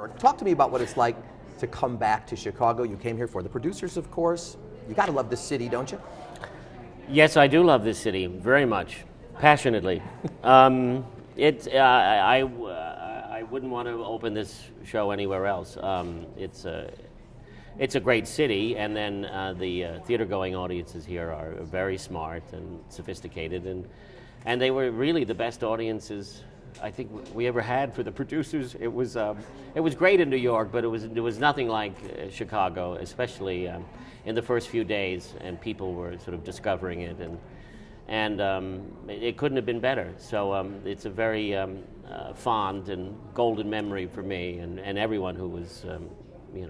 Talk to me about what it's like to come back to Chicago. You came here for the producers, of course. You got to love this city, don't you? Yes, I do love this city very much, passionately. I wouldn't want to open this show anywhere else. It's a great city, and then the theater-going audiences here are very smart and sophisticated, and they were really the best audiences I think we ever had for the producers. It was great in New York, but it was nothing like Chicago, especially in the first few days, and people were sort of discovering it, and it couldn't have been better. So it's a very fond and golden memory for me and everyone who was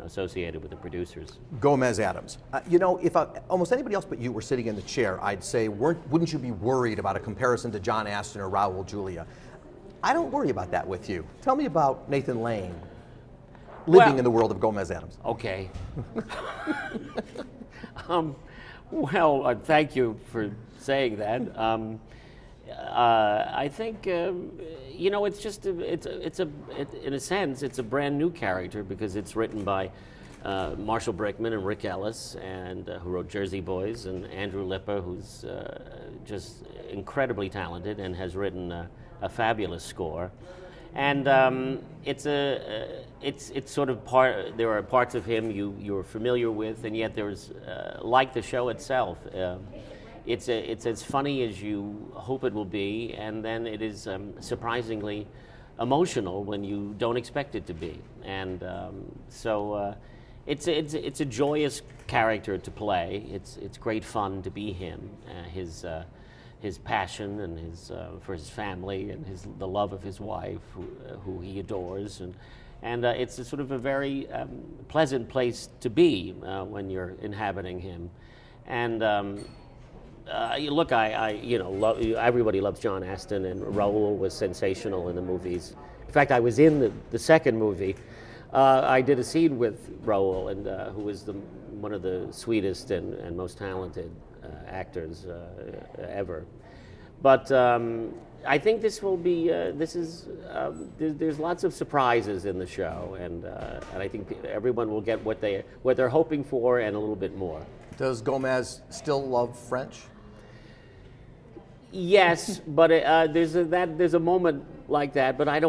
associated with the producers. Gomez Addams. If almost anybody else but you were sitting in the chair, I'd say, wouldn't you be worried about a comparison to John Astin or Raul Julia? I don't worry about that with you. Tell me about Nathan Lane living in the world of Gomez Addams. Okay. Thank you for saying that. I think it's just in a sense it's a brand new character because it's written by Marshall Brickman and Rick Ellis, and who wrote Jersey Boys, and Andrew Lipper, who's just incredibly talented and has written a fabulous score. And it's sort of part. There are parts of him you're familiar with, and yet there's like the show itself. It's as funny as you hope it will be, and then it is surprisingly emotional when you don't expect it to be. And it's a joyous character to play. It's great fun to be him. His passion and for his family and the love of his wife, who he adores, and it's a sort of a very pleasant place to be when you're inhabiting him. And everybody loves John Astin, and Raul was sensational in the movies. In fact, I was in the second movie. I did a scene with Raul, and who was one of the sweetest and most talented actors ever. But I think this will be. There's lots of surprises in the show, and I think everyone will get what they're hoping for and a little bit more. Does Gomez still love French? Yes, but there's a moment like that. But I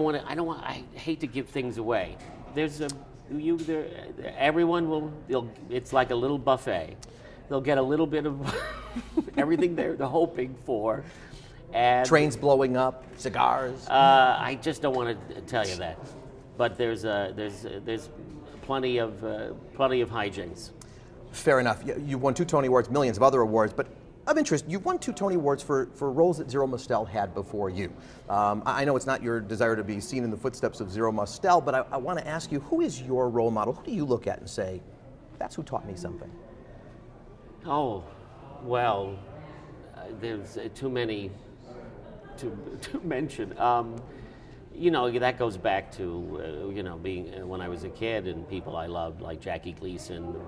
hate to give things away. Everyone will. It's like a little buffet. They'll get a little bit of everything they're hoping for. And trains blowing up, cigars. I just don't want to tell you that. But there's plenty of hijinks. Fair enough. You won 2 Tony Awards, millions of other awards, but of interest, you've won 2 Tony Awards for roles that Zero Mostel had before you. I know it's not your desire to be seen in the footsteps of Zero Mostel, but I want to ask you, who is your role model? Who do you look at and say, that's who taught me something? Oh, well, there's too many to mention. That goes back to being when I was a kid, and people I loved like Jackie Gleason or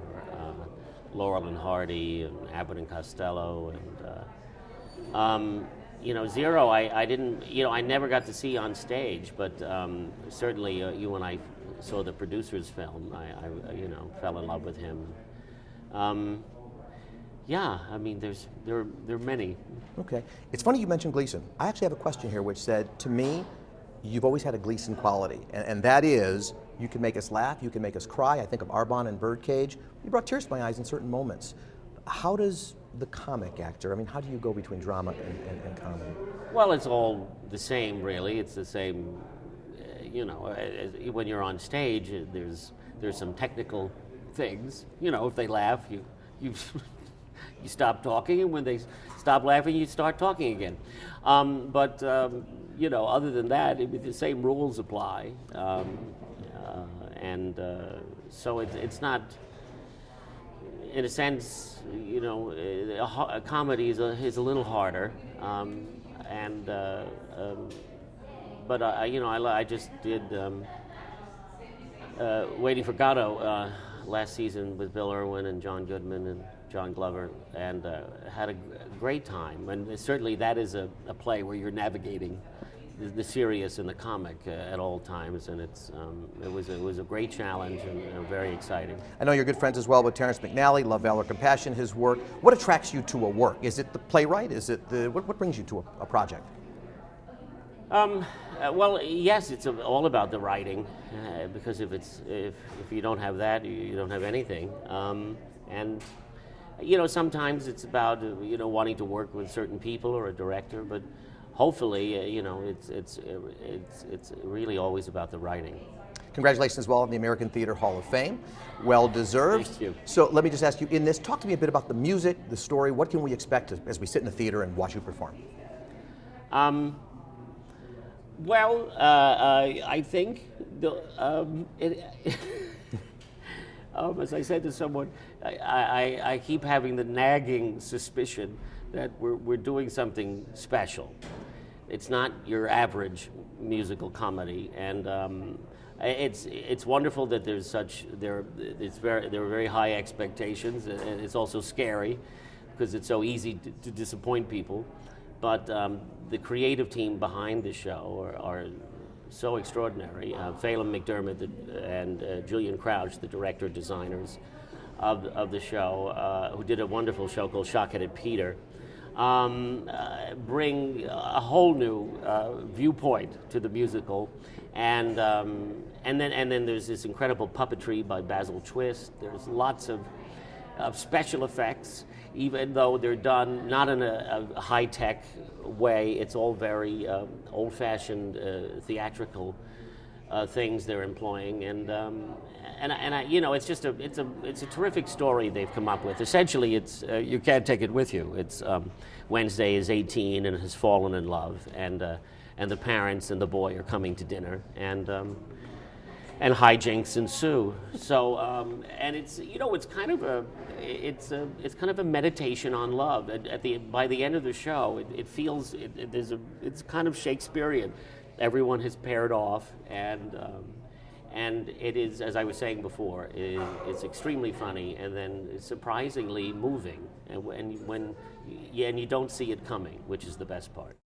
Laurel and Hardy and Abbott and Costello, and Zero. I didn't. I never got to see on stage, but certainly when I saw the producer's film, I fell in love with him. Yeah, I mean, there are many. Okay. It's funny you mentioned Gleason. I actually have a question here which said, to me, you've always had a Gleason quality, and that is, you can make us laugh, you can make us cry. I think of Arbonne and Birdcage. You brought tears to my eyes in certain moments. How does the comic actor, how do you go between drama and comedy? Well, it's all the same, really. It's the same, when you're on stage, there's some technical things. If they laugh, you stop talking, and when they stop laughing, you start talking again. But other than that, the same rules apply, so it's not. In a sense, a comedy is a little harder, but I just did Waiting for Godot last season with Bill Irwin and John Goodman and John Glover, and had a great time. And certainly that is a play where you're navigating the serious and the comic at all times, and it was a great challenge and very exciting. I know you're good friends as well with Terrence McNally, Love, Valor, Compassion, his work. What attracts you to a work? Is it the playwright? Is it what brings you to a project? Well, yes, it's all about the writing, because if you don't have that, you don't have anything. And sometimes it's about wanting to work with certain people or a director, but hopefully, it's really always about the writing. Congratulations as well on the American Theater Hall of Fame. Well deserved. Thank you. So let me just ask you, in this, talk to me a bit about the music, the story. What can we expect as we sit in the theater and watch you perform? Well, I think as I said to someone, I keep having the nagging suspicion that we're doing something special. It's not your average musical comedy, and it's wonderful that there are very high expectations, and it's also scary because it's so easy to disappoint people. But the creative team behind the show are so extraordinary. Phelan McDermott and Julian Crouch, the director designers of the show, who did a wonderful show called Shockheaded Peter, bring a whole new viewpoint to the musical, and then there's this incredible puppetry by Basil Twist. There's lots of special effects, even though they're done not in a high-tech way. It's all very old-fashioned theatrical things they're employing, and it's just it's a terrific story they've come up with. Essentially, it's you can't take it with you. It's Wednesday is 18 and has fallen in love, and the parents and the boy are coming to dinner, and hijinks ensue. So and it's kind of a meditation on love. By the end of the show, it feels it's kind of Shakespearean. Everyone has paired off, and it is, as I was saying before, it's extremely funny and then surprisingly moving, and you don't see it coming, which is the best part.